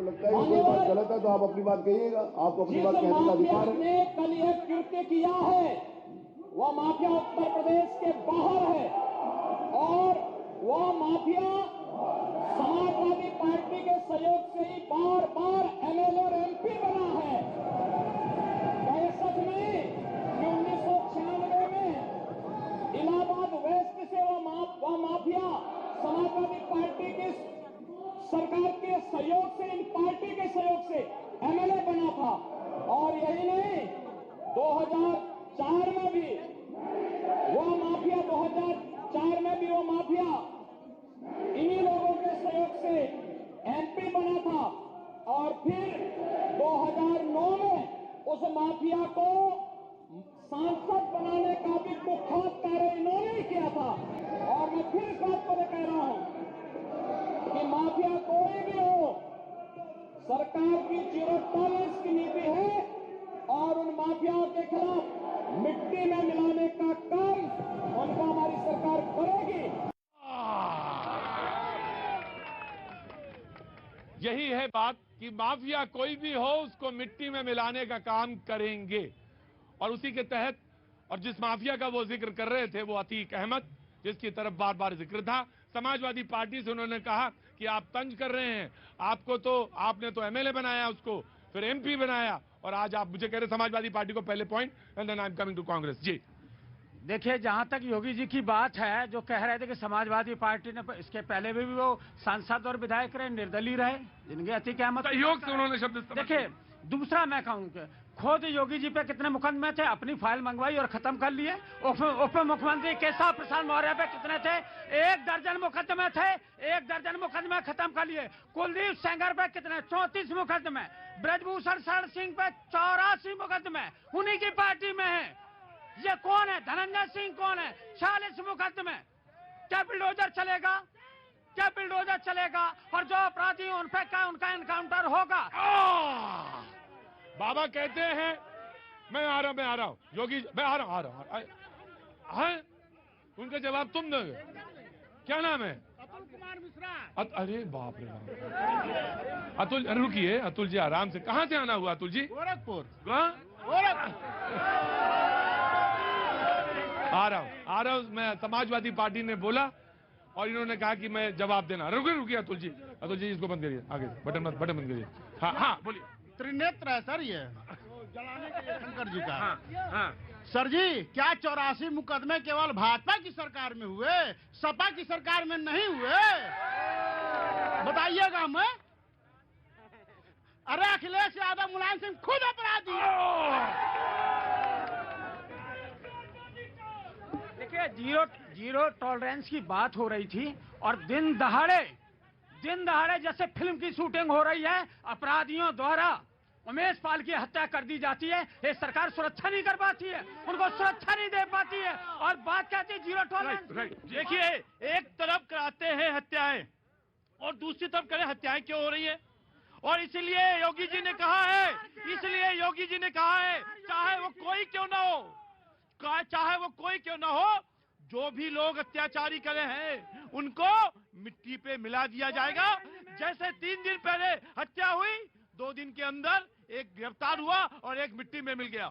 लगता है कोई बात गलत है तो आप अपनी बात कहिएगा, आपको अपनी बात कहने का अधिकार है। ने कल यह कृत्य किया है वह माफिया उत्तर प्रदेश के बाहर है और वह माफिया समाजवादी पार्टी के सहयोग से ही बार बार एमएलए और एमपी बना है। क्या यह सच नहीं कि 1996 में इलाहाबाद वेस्ट से वह माफिया समाजवादी पार्टी की सरकार के सहयोग से, इन पार्टी के सहयोग से एमएलए बना था। और यही नहीं, 2004 में भी वह माफिया 2004 में भी वो माफिया इन्हीं लोगों के सहयोग से एमपी बना था। और फिर 2009 में उस माफिया को सांसद बनाने का भी कुख्यात कार्य इन्होंने ही किया था। और मैं फिर इस बात पर कह रहा हूं कि माफिया कोई भी हो, सरकार की 0 टॉलरेंस की नीति है और उन माफियाओं के खिलाफ मिट्टी में मिलाने का काम उनको हमारी सरकार करेगी। यही है बात कि माफिया कोई भी हो उसको मिट्टी में मिलाने का काम करेंगे। और उसी के तहत, और जिस माफिया का वो जिक्र कर रहे थे वो अतीक अहमद, जिसकी तरफ बार बार जिक्र था, समाजवादी पार्टी से उन्होंने कहा कि आप तंज कर रहे हैं, आपने तो एमएलए बनाया, उसको फिर एमपी बनाया, और आज आप मुझे कह रहे समाजवादी पार्टी को पहले point, and then I am coming to Congress. जी देखिए, जहां तक योगी जी की बात है, जो कह रहे थे कि समाजवादी पार्टी ने इसके पहले भी वो सांसद और विधायक रहे, निर्दलीय रहे, जिनके अतीक अहमद सहयोग से उन्होंने शब्द देखिए। दूसरा मैं कहूँ, खुद योगी जी पे कितने मुकदमे थे, अपनी फाइल मंगवाई और खत्म कर लिए। उप मुख्यमंत्री केशव प्रसाद मौर्य पे कितने थे, 1 दर्जन मुकदमे थे, 1 दर्जन मुकदमे खत्म कर लिए। कुलदीप सेंगर पे कितने, 34 मुकदमे। ब्रजभूषण शरण सिंह पे 84 मुकदमे, उन्हीं की पार्टी में है। ये कौन है, धनंजय सिंह कौन है, 40 मुकदमे। क्या बिल्डोजर चलेगा, क्या बिल्डोजर चलेगा? और जो अपराधी उन पे क्या उनका एनकाउंटर होगा? बाबा कहते हैं, मैं आ रहा हूं योगी, मैं आ रहा हूं। उनका जवाब तुम दोगे? क्या नाम है? अतुल कुमार मिश्रा। अरे बाप रे बाप। अतुल, रुकिए अतुल जी, आराम से। कहां से आना हुआ अतुल जी? गोरखपुर। आ रहा हूं। मैं समाजवादी पार्टी ने बोला और इन्होंने कहा कि मैं जवाब देना। रुकिए अतुल जी इसको बंद करिए, आगे बटन बंद करिए। हाँ बोलिए। त्रिनेत्र है सर, ये जलाने के लिए शंकर जी का। हाँ। सर जी, क्या 84 मुकदमे केवल भाजपा की सरकार में हुए, सपा की सरकार में नहीं हुए? बताइएगा। मैं अरे अखिलेश यादव, मुलायम सिंह खुद अपराधी है। देखिए, जीरो टॉलरेंस की बात हो रही थी और दिन दहाड़े जैसे फिल्म की शूटिंग हो रही है, अपराधियों द्वारा उमेश पाल की हत्या कर दी जाती है। ये सरकार सुरक्षा नहीं कर पाती है, उनको सुरक्षा नहीं दे पाती है, और बात कहती है 0 टॉलरेंस। देखिए, एक तरफ कराते हैं हत्याएं और दूसरी तरफ करें हत्याएं क्यों हो रही है? और इसलिए योगी जी ने कहा है, चाहे वो कोई क्यों ना हो, जो भी लोग अत्याचारी करे हैं उनको मिट्टी पे मिला दिया जाएगा। जैसे 3 दिन पहले हत्या हुई, 2 दिन के अंदर एक गिरफ्तार हुआ और एक मिट्टी में मिल गया।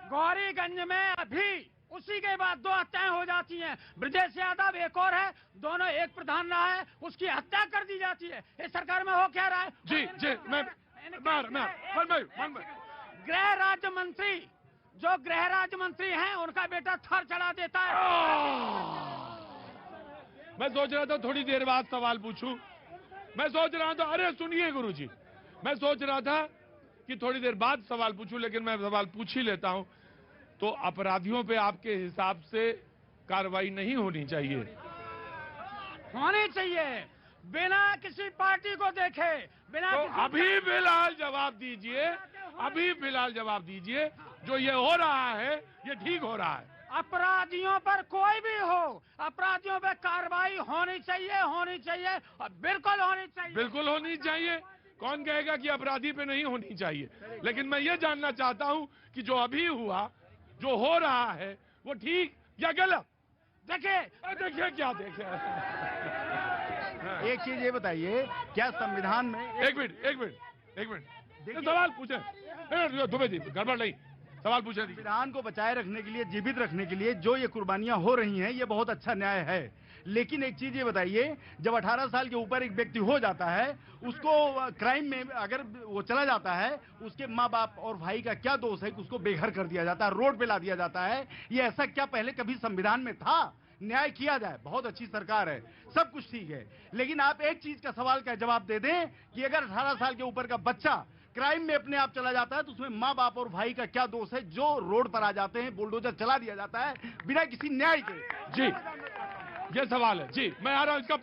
गौरीगंज में अभी उसी के बाद 2 हत्याएं हो जाती हैं। ब्रजेश यादव एक और है, दोनों एक प्रधान रहा है, उसकी हत्या कर दी जाती है। इस सरकार में हो क्या रहा है? जी गृह राज्य मंत्री हैं, उनका बेटा थर चढ़ा देता है। मैं सोच रहा था थोड़ी देर बाद सवाल पूछूं। अरे सुनिए गुरुजी, मैं सोच रहा था कि थोड़ी देर बाद सवाल पूछूं, लेकिन मैं सवाल पूछ ही लेता हूं। तो अपराधियों पे आपके हिसाब से कार्रवाई नहीं होनी चाहिए? होनी चाहिए, बिना किसी पार्टी को देखे, बिना तो अभी फिलहाल जवाब दीजिए, जो ये हो रहा है ये ठीक हो रहा है? अपराधियों पर कोई भी हो, अपराधियों पर कार्रवाई होनी चाहिए और बिल्कुल होनी चाहिए। कौन कहेगा कि अपराधी पे नहीं होनी चाहिए? लेकिन मैं ये जानना चाहता हूं कि जो अभी हुआ, जो हो रहा है, वो ठीक या गलत? देखिए क्या देखे एक चीज ये बताइए, क्या संविधान में एक मिनट सवाल पूछे दुबे जी, गड़बड़ नहीं, सवाल पूछे। संविधान को बचाए रखने के लिए, जीवित रखने के लिए जो ये कुर्बानियां हो रही हैं, ये बहुत अच्छा न्याय है। लेकिन एक चीज ये बताइए, जब 18 साल के ऊपर एक व्यक्ति हो जाता है, उसको क्राइम में अगर वो चला जाता है, उसके माँ बाप और भाई का क्या दोष है कि उसको बेघर कर दिया जाता है, रोड पे ला दिया जाता है? ये ऐसा क्या पहले कभी संविधान में था? न्याय किया जाए, बहुत अच्छी सरकार है, सब कुछ ठीक है, लेकिन आप एक चीज का सवाल का जवाब दे दें कि अगर 18 साल के ऊपर का बच्चा क्राइम में अपने आप चला जाता है तो उसमें माँ बाप और भाई का क्या दोष है, जो रोड पर आ जाते हैं, बुलडोजर चला दिया जाता है बिना किसी न्याय के। जी, ये सवाल है जी, मैं आ रहा हूं इसका